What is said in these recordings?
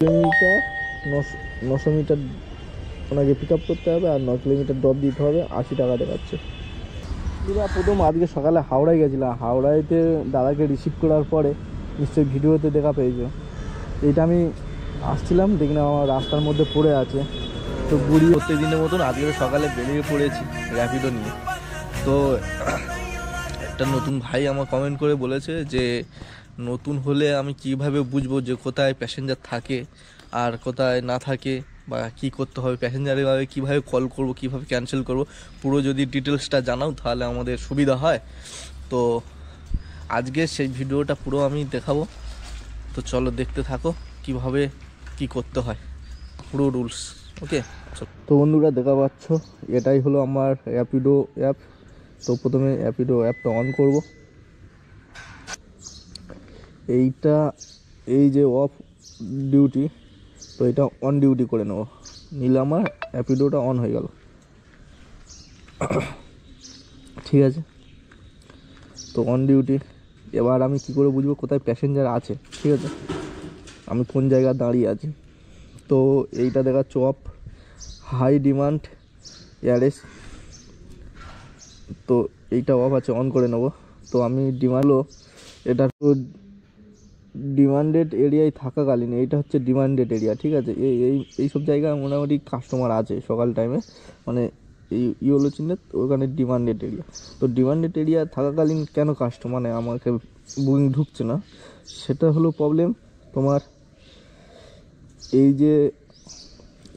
Kilometre 900 metre ওনাকে pick up করতে হবে আর 9 কিলোমিটার ড্রপ দিতে হবে। 80 টাকা দেখাচ্ছে। প্রথম আজকে সকালে হাওড়ায় গেছিলাম। হাওড়াইতে দাদাকে রিসিভ করার পরে নিশ্চয়ই ভিডিওতে দেখা পেয়েছো। এইটা আমি আসছিলাম, দেখলাম আমার রাস্তার মধ্যে পড়ে আছে। তো বুড়ি প্রত্যেক দিনের মতন আজকে সকালে বেরিয়ে পড়েছি র্যাপিডো নিয়ে। তো একটা নতুন ভাই আমার কমেন্ট করে বলেছে যে নতুন হলে আমি কিভাবে বুঝবো যে কোথায় প্যাসেঞ্জার থাকে আর কোথায় না থাকে, বা কি করতে হবে, প্যাসেঞ্জারের কীভাবে কল করব, কিভাবে ক্যান্সেল করব, পুরো যদি ডিটেলসটা জানাও তাহলে আমাদের সুবিধা হয়। তো আজকে সেই ভিডিওটা পুরো আমি দেখাবো। তো চলো দেখতে থাকো কিভাবে কি করতে হয়, পুরো রুলস। ওকে, তো বন্ধুরা দেখা পাচ্ছ এটাই হলো আমার র্যাপিডো অ্যাপ। তো প্রথমে র্যাপিডো অ্যাপটা অন করব। এই যে অফ ডিউটি, তো এটা অন ডিউটি করে নেব, নিলে আমার র্যাপিডোটা অন হয়ে গেল। ঠিক আছে, তো অন ডিউটি। এবার আমি কি করে বুঝবো কোথায় প্যাসেঞ্জার আছে? ঠিক আছে, আমি কোন জায়গায় দাঁড়িয়ে আছি। তো এইটা দেখাচ্ছে অফ হাই ডিমান্ড এয়ারেস। তো এইটা অফ আছে, অন করে নেব। তো আমি এটা তো ডিমান্ডেড এরিয়ায় থাকাকালীন এইটা হচ্ছে ডিমান্ডেড এরিয়া। ঠিক আছে, এই সব জায়গায় মোটামুটি কাস্টমার আছে সকাল টাইমে, মানে এই ইয়েলো চিহ্নের ওখানে ডিমান্ডেড এরিয়া। তো ডিমান্ডেড এরিয়া থাকাকালীন কেন মানে আমাকে বুকিং ঢুকছে না, সেটা হলো প্রবলেম তোমার এই যে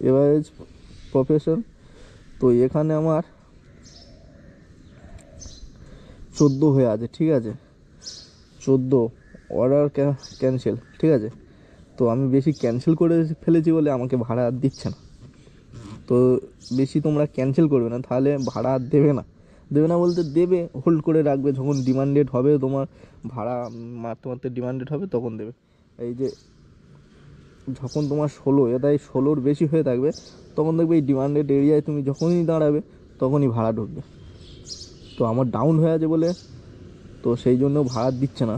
এভারেজ প্রফেশন। তো এখানে আমার 14 হয়ে আছে। ঠিক আছে, 14 অর্ডার ক্যান্সেল। ঠিক আছে, তো আমি বেশি ক্যান্সেল করে ফেলেছি বলে আমাকে ভাড়া আর দিচ্ছে না। তো বেশি তোমরা ক্যান্সেল করবে না, তাহলে ভাড়া আর দেবে না বলতে দেবে, হোল্ড করে রাখবে। যখন ডিমান্ডেড হবে তোমার ভাড়া মারতে মারতে ডিমান্ডেড হবে তখন দেবে। এই যে যখন তোমার 16 এটাই 16-র বেশি হয়ে থাকবে তখন দেখবে এই ডিমান্ডেড এরিয়ায় তুমি যখনই দাঁড়াবে তখনই ভাড়া ঢুকবে। তো আমার ডাউন হয়ে আছে বলে তো সেই জন্য ভাড়া দিচ্ছে না।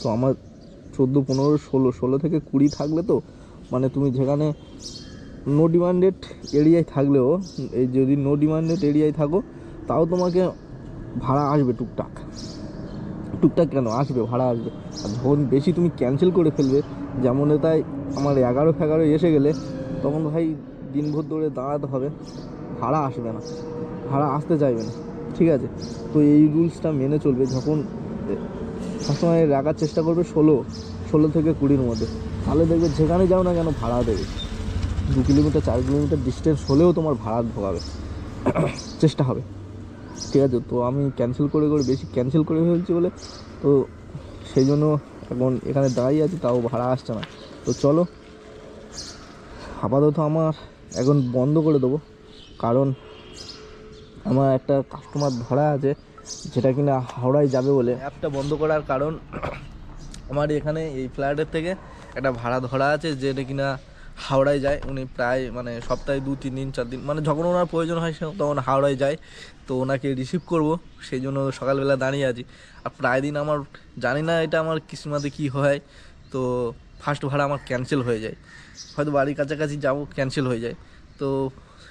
তো আমার 14, 15, 16 থেকে 20 থাকলে তো মানে তুমি যেখানে নো ডিমান্ডেড এরিয়ায় থাকলেও, এই যদি নো ডিমান্ডেড এরিয়ায় থাকো তাও তোমাকে ভাড়া আসবে টুকটাক কেন আসবে, ভাড়া আসবে। আর যখন বেশি তুমি ক্যান্সেল করে ফেলবে, যেমন তাই আমার 11 এসে গেলে তখন ভাই দিনভর ধরে দাঁড়াতে হবে, ভাড়া আসবে না, ভাড়া আসতে চাইবে না। ঠিক আছে, তো এই রুলসটা মেনে চলবে। যখন সবসময় রাখার চেষ্টা করবে 16 থেকে 20-র মধ্যে, তাহলে দেখবে যেখানে যাও না কেন ভাড়া দেবে। 2 কিলোমিটার 4 কিলোমিটার ডিস্টেন্স হলেও তোমার ভাড়া ঢোকাবে, চেষ্টা হবে। ঠিক আছে, তো আমি বেশি ক্যান্সেল করে ফেলছি বলে তো সেই জন্য এখন এখানে দাঁড়িয়ে আছি, তাও ভাড়া আসছে না। তো চলো আপাতত আমার এখন বন্ধ করে দেবো, কারণ আমার একটা কাস্টমার ধরা আছে যেটা কিনা হাওড়ায় যাবে বলে। অ্যাপটা বন্ধ করার কারণ আমার এখানে এই ফ্ল্যাটের থেকে একটা ভাড়া ধরা আছে যেটা কিনা হাওড়ায় যায়। উনি প্রায় মানে সপ্তাহে 2-3 দিন 4 দিন মানে যখন ওনার প্রয়োজন হয় তখন হাওড়ায় যায়। তো ওনাকে রিসিভ করব, সেই জন্য সকালবেলা দাঁড়িয়ে আছি। আর প্রায় দিন আমার জানি না এটা আমার কিসমতে কী হয়, তো ফার্স্ট ভাড়া আমার ক্যান্সেল হয়ে যায়, হয়তো বাড়ির কাছাকাছি যাবো ক্যান্সেল হয়ে যায়। তো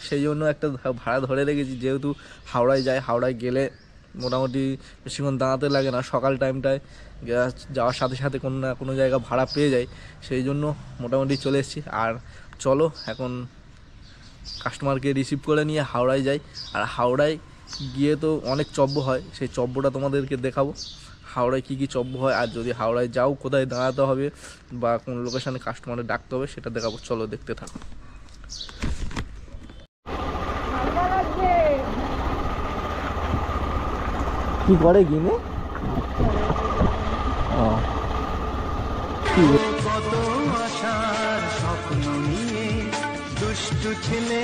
সেই জন্য একটা ভাড়া ধরে রেখেছি, যেহেতু হাওড়ায় যায়। হাওড়ায় গেলে মোটামুটি বেশিক্ষণ দাঁড়াতে লাগে না, সকাল টাইমটায় যাওয়ার সাথে সাথে কোনো না কোনো জায়গা ভাড়া পেয়ে যায়, সেই জন্য মোটামুটি চলে এসেছি। আর চলো এখন কাস্টমারকে রিসিভ করে নিয়ে হাওড়ায় যাই। আর হাওড়ায় গিয়ে তো অনেক চব্য হয়, সেই চব্যটা তোমাদেরকে দেখাবো, হাওড়ায় কী কী চব্য হয়। আর যদি হাওড়ায় যাও কোথায় দাঁড়াতে হবে বা কোন লোকেশানে কাস্টমারে ডাকতে হবে সেটা দেখাবো। চলো দেখতে থাকো। কি করে কিনে কত আশার স্বপ্ন নিয়ে দুষ্টু ছেলে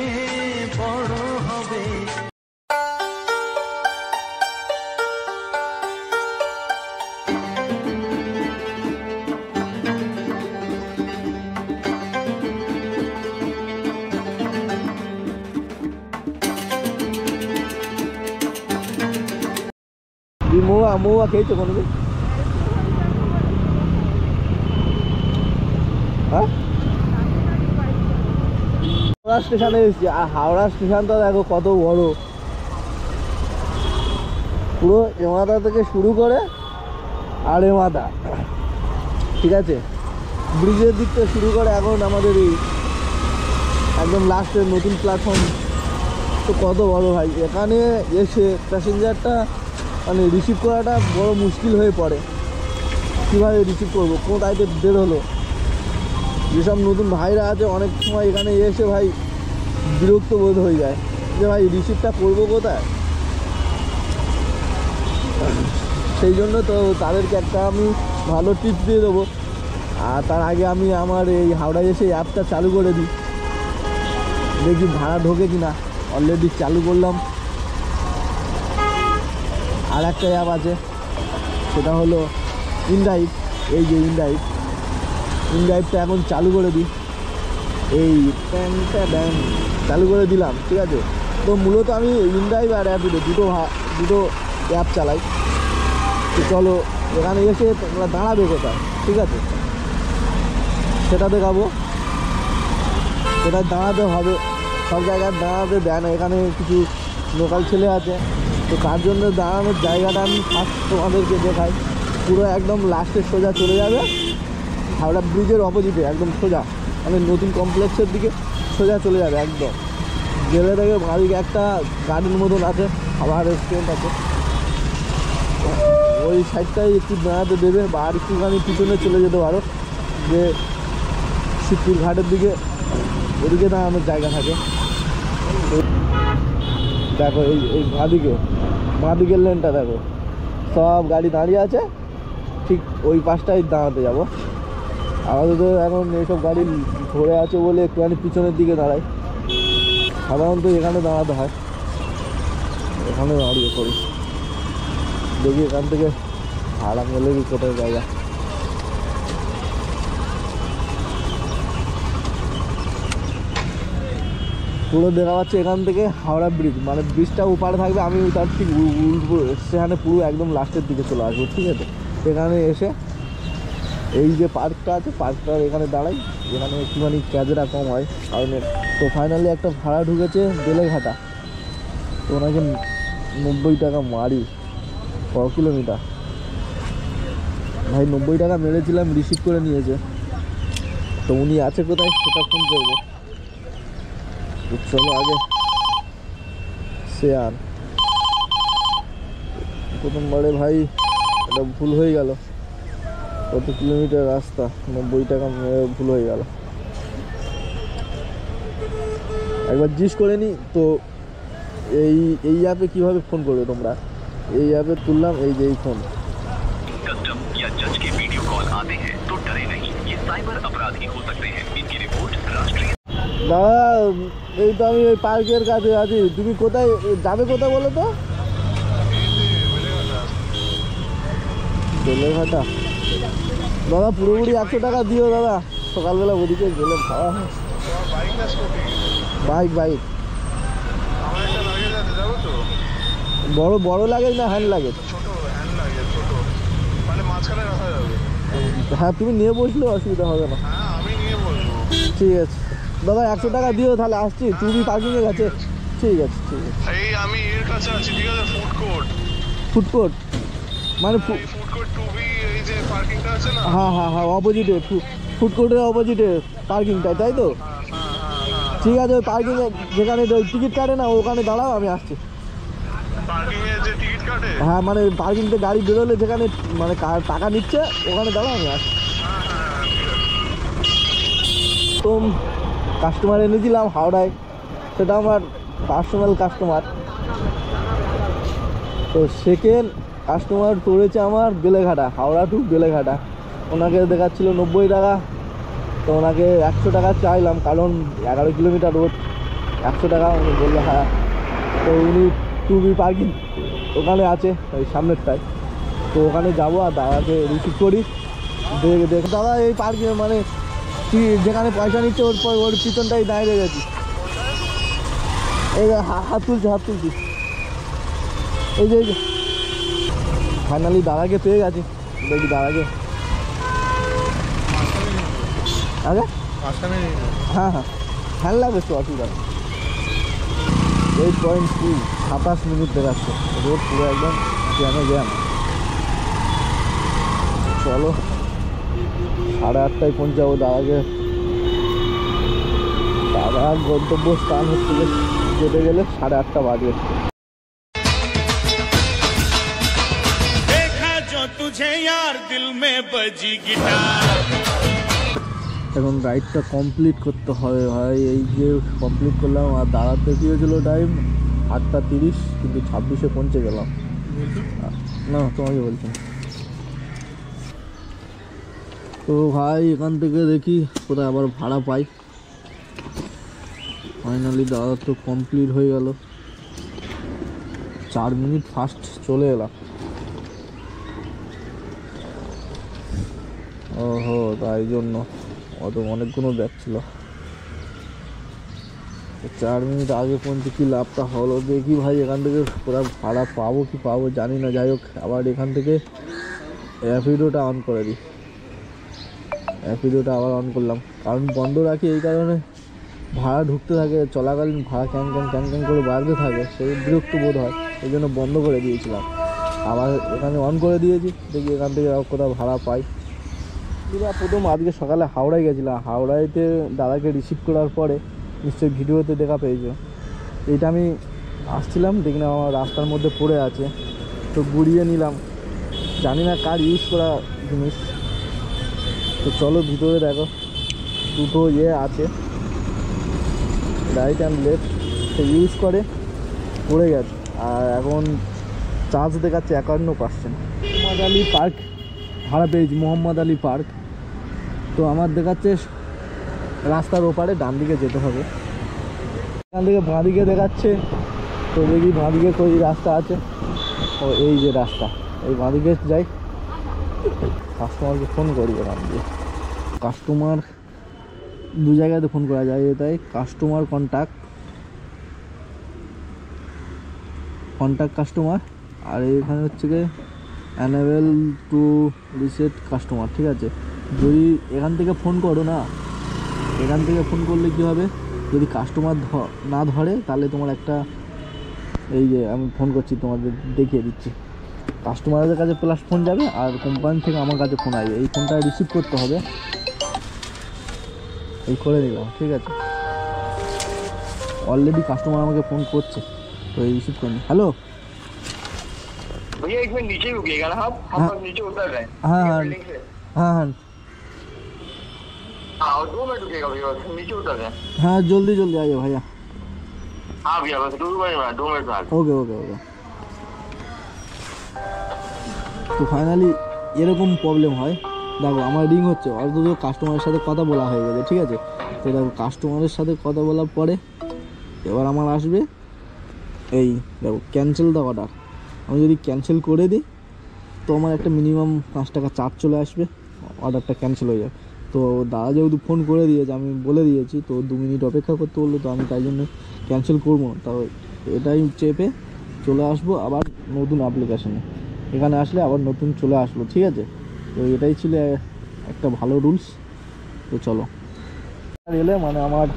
বড় হবে। মৌয়া খেয়েছো কোনোদিন? হ্যাঁ, হাওড়া স্টেশনে এসেছি, আর হাওড়া স্টেশনটা দেখো কত বড়, পুরো এ মাথা থেকে শুরু করে আর এ মাথা, ঠিক আছে, ব্রিজের দিক থেকে শুরু করে এখন আমাদের এই একদম লাস্টের নতুন প্ল্যাটফর্ম তো কত বড় ভাই। এখানে এসে প্যাসেঞ্জারটা মানে রিসিভ করাটা বড় মুশকিল হয়ে পড়ে, কীভাবে রিসিভ করবো, কোথায় বের হলো। যেসব নতুন ভাইরা আছে অনেক সময় এখানে এসে ভাই বিরক্ত বোধ হয়ে যায় যে ভাই রিসিভটা করবো কোথায়। সেই জন্য তো তাদেরকে একটা আমি ভালো টিপস দিয়ে দেবো। আর তার আগে আমি আমার এই হাওড়ায় এসে অ্যাপটা চালু করে দিই, দেখি ভাড়া ঢোকে কিনা। অলরেডি চালু করলাম। আর একটা অ্যাপ আছে, সেটা হলো ইনড্রাইভ। এই যে ইনড্রাইভটা এখন চালু করে দিই, এই চালু করে দিলাম, ঠিক আছে। তো মূলত আমি ইনড্রাইভ আর র্যাপিডো দুটো অ্যাপ চালাই। তো চলো এখানে এসে তোমরা দাঁড়াবে কোথায়, ঠিক আছে, সেটা দেখাবো। সেটা দাঁড়াতে হবে, সব জায়গায় দাঁড়াতে দেয় না, এখানে কিছু লোকাল ছেলে আছে, তো তার জন্য দাঁড়ানোর জায়গাটা আমি ফার্স্ট তোমাদেরকে দেখাই। পুরো একদম লাস্টে সোজা চলে যাবে হাওড়া ব্রিজের অপোজিটে, একদম সোজা মানে নতুন কমপ্লেক্সের দিকে সোজা চলে যাবে একদম। গেলে দেখে বাড়িকে একটা গার্ডেন মতন আছে, খাবার রেস্টুরেন্ট আছে, ওই সাইডটাই একটু দাঁড়াতে দেবে। বা আর একটুখানি পিছনে চলে যেতে পারো, যে শিবপুর ঘাটের দিকে, ওদিকে দাঁড়ানোর জায়গা থাকে। দেখো এই বাঁদিকের লেনটা দেখো, সব গাড়ি দাঁড়িয়ে আছে, ঠিক ওই পাশটাই দাঁড়াতে যাবো। আমাদের তো এখন এইসব গাড়ি ধরে আছে বলে একটুখানি পিছনের দিকে দাঁড়াই, সাধারণত এখানে দাঁড়াতে হয়, এখানে দাঁড়িয়ে করি। দেখি এখান থেকে ভাড়া মেলে কি কোথায় জায়গা। পুরো দেখা যাচ্ছে এখান থেকে হাওড়া ব্রিজ, মানে ব্রিজটা ওপারে থাকবে, আমি তার ঠিক উল্টো সেখানে পুরো একদম লাস্টের দিকে চলে আসবো, ঠিক আছে। এখানে এসে এই যে পার্কটা আছে, পার্কটার এখানে দাঁড়াই, এখানে একটুখানি ক্যাজেরা কম হয় কারণ। তো ফাইনালি একটা ভাড়া ঢুকেছে বেলেঘাটা, তো ওনাকে 90 টাকা মারি, ক কিলোমিটার ভাই, 90 টাকা মেরেছিলাম, রিসিভ করে নিয়েছে। তো উনি আছে কোথায় সেটা ফোন করবো। তো চলো আগে সে আর প্রথমবারে ভাই এটা ভুল হয়ে গেল, কত কিলোমিটার রাস্তা, 90 টাকা ভুল হয়ে গেল। একবার জিজ্ঞেস করে নি। তো এই অ্যাপে কীভাবে ফোন করবে তোমরা, এই অ্যাপে তুললাম, এই যে এই ফোন। कस्टम या जज के वीडियो कॉल आते हैं तो डरे नहीं, ये साइबर अपराधी हो सकते हैं। इनकी रिपोर्ट राष्ट्रीय। দাদা এই তো আমি ওই পার্কের কাছে আছি, তুমি কোথায় যাবে, কোথায় বলো তো? বেলেঘাটা। দাদা পুরোপুরি 100 টাকা দিও দাদা, সকালবেলা ওদিকে গেলে খাওয়া হয়। বাইক বড় লাগে না হ্যান্ড লাগে? হ্যাঁ তুমি নিয়ে বসলেও অসুবিধা হবে না, ঠিক আছে দাদা 100 টাকা দিও, তাহলে আসছি। তুমি পার্কিংয়ে গেছে, ঠিক আছে এই আমি এর কাছে আছি, ঠিক আছে, ফুড কোর্ট মানে ফুড কোর্ট 2B, এই যে পার্কিংটা আছে না, হ্যাঁ অপোজিটে, ফুড কোর্টের অপোজিটে পার্কিংটা, তাই তো? ঠিক আছে, ওই পার্কিংয়ে যেখানে টিকিট কাটে না ওখানে দাঁড়াও, আমি আসছি। পার্কিং এ যে টিকিট কাটে, হ্যাঁ মানে পার্কিংতে গাড়ি বেরোলে যেখানে মানে টাকা নিচ্ছে ওখানে দাঁড়াও, আমি আসছি। তো কাস্টমার এনেছিলাম হাওড়ায়, সেটা আমার পার্সোনাল কাস্টমার। তো সেকেন্ড কাস্টমার পড়েছে আমার বেলেঘাটা, হাওড়া টু বেলেঘাটা। ওনাকে দেখাচ্ছিল 90 টাকা, তো ওনাকে 100 টাকা চাইলাম, কারণ 11 কিলোমিটার রোড, 100 টাকা উনি বললো হ্যাঁ। তো উনি 2B পার্কিং ওখানে আছে ওই সামনেরটায়, তো ওখানে যাবো আর দাদাকে রিসিভ করি। দেখে দাদা এই পার্কিং মানে যেখানে পয়সা নিচ্ছে ওর পিছনটাই দাঁড়িয়ে গেছি, এই হাত তুলছি, এই যে ফাইনালি দাদাকে পেয়ে গেছি। দেখি দাদাকে আগে, হ্যাঁ ফ্যান লাগবে একটু অসুবিধা নেই। 8.2 27 মিনিট দেখাচ্ছে, রোড পুরো একদম জ্যামে জ্যাম। চলো 8:30টায় পৌঁছাবো। দাদার গন্তব্য স্থান হচ্ছে যেতে গেলে 8:30 বাজে। এখন রাইডটা কমপ্লিট করতে হবে ভাই। এই যে কমপ্লিট করলাম, আর দাদার দেখিয়েছিল টাইম 8:30, কিন্তু 26-এ পৌঁছে গেলাম। না তোমাকে বলছি। তো ভাই এখান থেকে দেখি কোথায় আবার ভাড়া পাই। ফাইনালি দাদার তো কমপ্লিট হয়ে গেল, 4 মিনিট ফার্স্ট চলে এলাম। ওহো, তাই জন্য অনেকগুলো ব্যাগ ছিল। 4 মিনিট আগে পৌঁছে কি লাভটা হলো দেখি ভাই। এখান থেকে কোথাও ভাড়া পাবো কি পাবো জানি না। যাই হোক, আবার এখান থেকে র্যাপিডোটা অন করে দিই। র্যাপিডোটা আবার অন করলাম, কারণ বন্ধ রাখি এই কারণে ভাড়া ঢুকতে থাকে চলাকালীন, ভাড়া ক্যান ক্যান করে বাড়তে থাকে, সেই বিরক্ত বোধ হয়, এই জন্য বন্ধ করে দিয়েছিলাম। আবার এখানে অন করে দিয়েছি, দেখি এখান থেকে কোথাও ভাড়া পাই। প্রথম আজকে সকালে হাওড়ায় গেছিলাম। হাওড়াইতে দাদাকে রিসিভ করার পরে নিশ্চয়ই ভিডিওতে দেখা পেয়েছো। এইটা আমি আসছিলাম, দেখলাম আমার রাস্তার মধ্যে পড়ে আছে, তো গুড়িয়ে নিলাম। জানি না কার ইউজ করা জিনিস। তো চলো ভিতরে দেখো, দুটো আছে, right and left, say use করে পড়ে গেছে। আর এখন চার্জ দেখাচ্ছে 51%। মোহাম্মদ আলী পার্ক ভাড়া পেয়েছি, মোহাম্মদ আলী পার্ক। তো আমার দেখাচ্ছে রাস্তার ওপারে ডান দিকে যেতে হবে, এখান থেকে বাঁ দিকে দেখাচ্ছে। তো দেখি বাঁ দিকে কই রাস্তা আছে। ও এই যে রাস্তা, এই বাঁ দিকে যাই। কাস্টমারকে ফোন করি এখান দিয়ে। কাস্টমার দু জায়গাতে ফোন করা যায়, তাই কাস্টমার কন্ট্যাক্ট কাস্টমার, আর এখানে হচ্ছে গিয়ে অ্যানেবল টু রিসেট কাস্টমার। ঠিক আছে, যদি এখান থেকে ফোন করো না, এখান থেকে ফোন করলে কী হবে, যদি কাস্টমার না ধরে তাহলে তোমার একটা, এই যে আমি ফোন করছি তোমাদের দেখিয়ে দিচ্ছি, কাস্টমারদের কাছে প্লাস ফোন যাবে আর কোম্পানি থেকে আমার কাছে ফোন আসবে। এই ফোনটা রিসিভ করতে হবে, এই করে নিলাম। ঠিক আছে, অলরেডি কাস্টমার আমাকে ফোন করছে, तो ये रिसीव करनी। हेलो भैया, एक मिनट नीचे रुकिएगा ना, आप हम बस नीचे उतर रहे हैं। हाँ हाँ बिल्डिंग से। हाँ हाँ हाँ, और 2 मिनट रुकिएगा भैया, बस नीचे उतर रहे हैं। हाँ जल्दी जल्दी आइए भैया। हाँ भैया, बस 2 मिनट बाद। Okay okay okay. তো ফাইনালি এরকম প্রবলেম হয়। দেখো আমার রিং হচ্ছে, অথচ কাস্টমারের সাথে কথা বলা হয়ে গেছে। ঠিক আছে, তো দেখো কাস্টমারের সাথে কথা বলার পরে এবার আমার আসবে এই দেখো ক্যান্সেল দ্য অর্ডার। আমি যদি ক্যান্সেল করে দিই তো আমার একটা মিনিমাম 5 টাকা চার্জ চলে আসবে, অর্ডারটা ক্যান্সেল হয়ে যাবে। তো দাদা যেহেতু ফোন করে দিয়েছে, আমি বলে দিয়েছি, তো 2 মিনিট অপেক্ষা করতে বললো, তো আমি তাই জন্য ক্যান্সেল করবো না। তাও এটাই চেপে চলে আসবো আবার নতুন অ্যাপ্লিকেশানে। এখানে আসলে আবার নতুন চলে আসলো। ঠিক আছে, তো এটাই ছিল একটা ভালো রুলস। তো চলো এলে মানে আমার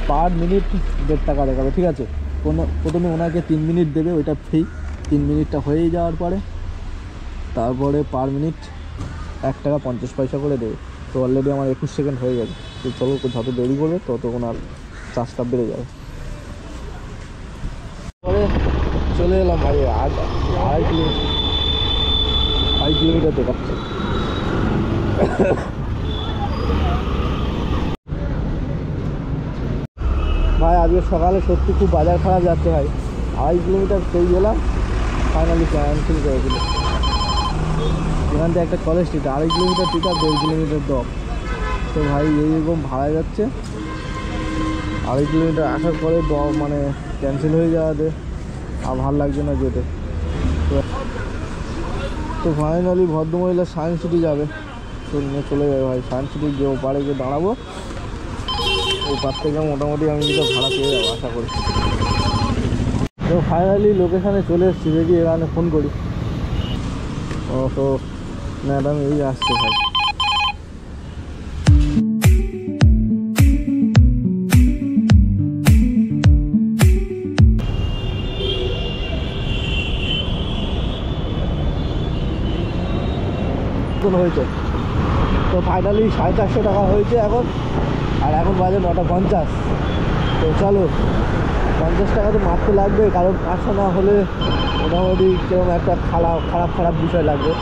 পার মিনিট 1.5 টাকা দেখাবে। ঠিক আছে, প্রথমে ওনাকে 3 মিনিট দেবে, ওইটা ফ্রি। 3 মিনিটটা হয়ে যাওয়ার পরে তারপরে পার মিনিট 1 টাকা 50 পয়সা করে দেবে। তো অলরেডি আমার 21 সেকেন্ড হয়ে গেছে। তো চলো, যত দেরি করবে তত ওনার চার্জটা বেড়ে যাবে। পরে চলে এলাম ভাই, 2.5 কিলোমিটার দেখাচ্ছে। ভাই আজকে সকালে সত্যি খুব বাজার খারাপ যাচ্ছে ভাই। 2.5 কিলোমিটার সেই গেলাম, ফাইনালি ক্যান্সেল করে দিল। এখান থেকে একটা কলেজ স্ট্রিট, 2.5 কিলোমিটার টিকা, 1.5 কিলোমিটার দম। তো ভাই এইরকম ভাড়া যাচ্ছে। 2.5 কিলোমিটার আসার পরে দম মানে ক্যান্সেল হয়ে যাওয়াতে আর ভালো লাগছে না যেতে। তো ফাইনালি ভদ্রমহিলা সায়েন্স সিটি যাবে, তো নিয়ে চলে যাবে ভাই। সায়েন্স সিটি যে ওপারে গিয়ে দাঁড়াবো, ওপার থেকে মোটামুটি আমি যেটা ভাড়া পেয়ে যাবো আশা করি। তো ফাইনালি লোকেশানে চলে এসেছি, দেখি এখানে ফোন করি। ও তো ম্যাডাম এই আসছে ভাই। হয়েছে। তো ফাইনালি 450 টাকা হয়েছে এখন, আর এখন বাজে 9:50। তো চলো 50 টাকা তো মারতে লাগবে, কারণ 500 না হলে মোটামুটি কেরকম একটা খারাপ বিষয় লাগবে।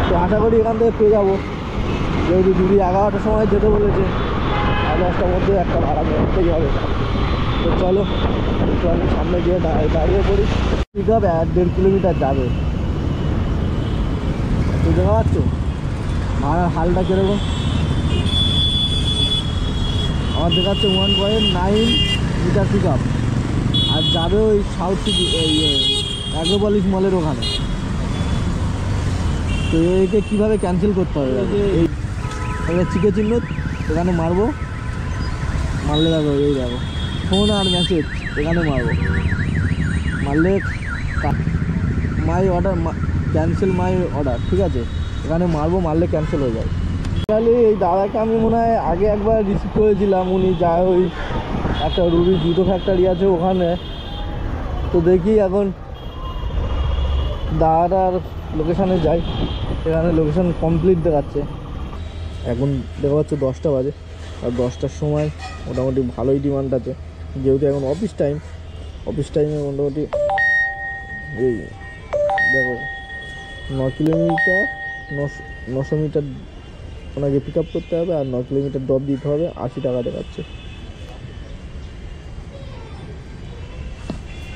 তো আশা করি এখান থেকে পেয়ে যাবো, যেহেতু দিদি 11টার সময় যেতে বলেছে, 10টার মধ্যে একটা ভাড়া করতেই হবে। তো চলো একটু আমি সামনে গিয়ে দাঁড়িয়ে পড়ি। পিক আপ 1.5 কিলোমিটার যাবে, বুঝতে পারছো ভাড়ার হালটা কীরকম। আমার দেখাচ্ছে 1.9 মিটার পিক আপ, আর যাবে ওই সাউথ সিটি অ্যাগ্রোপলিস মলের ওখানে। তো একে কীভাবে ক্যান্সেল করতে হবে, এই চিকে চিহ্ন এখানে মারবো, মারলে দেখো এই দেখো ফোন আর মেসেজ এখানে মারলে my order cancel my order, ঠিক আছে এখানে মারলে ক্যান্সেল হয়ে যায়। তাহলে এই দাদাকে আমি মনে হয় আগে একবার রিসিভ করেছিলাম, উনি যায় ওই একটা রুবি জুতো ফ্যাক্টরি আছে ওখানে। তো দেখি এখন দাদার লোকেশানে যাই, এখানে লোকেশান কমপ্লিট দেখাচ্ছে। এখন দেখা যাচ্ছে 10টা বাজে, আর 10টার সময় মোটামুটি ভালোই ডিমান্ড আছে, যেহেতু এখন অফিস টাইমে মোটামুটি এই দেখো 9 কিলোমিটার 900 মিটার ওনাকে পিক আপ করতে হবে, আর 9 কিলোমিটার ড্রপ দিতে হবে, 80 টাকা দেখাচ্ছে।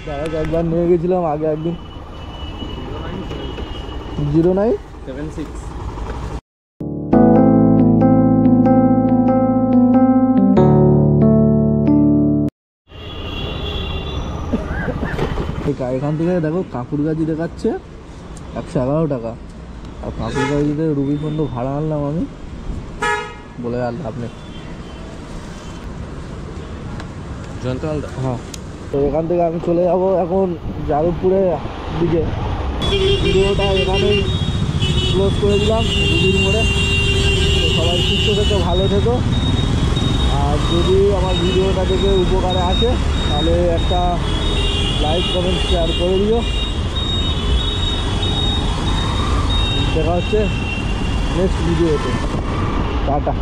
দাদাকে একবার নিয়ে গেছিলাম আগে একদিন, 0976। এখান থেকে দেখো কাঁকুরগাছি দেখাচ্ছে 111 টাকা, আর কাঁকুরগাছিতে রুবি পর্যন্ত ভাড়া আনলাম আমি, বলে আর লাভ নেই। হ্যাঁ, তো এখান থেকে আমি চলে যাব এখন যাদবপুরের দিকে। ভিডিওটা এখানেই ক্লোজ করে দিলাম রুবির মোড়ে। তো সবাই সুস্থ থেকো, ভালো থেকো, আর যদি আমার ভিডিওটা থেকে উপকারে আসে তাহলে একটা লাইক কমেন্ট শেয়ার করে দিও। দেখা হচ্ছে নেক্সট ভিডিওতে, টাটা।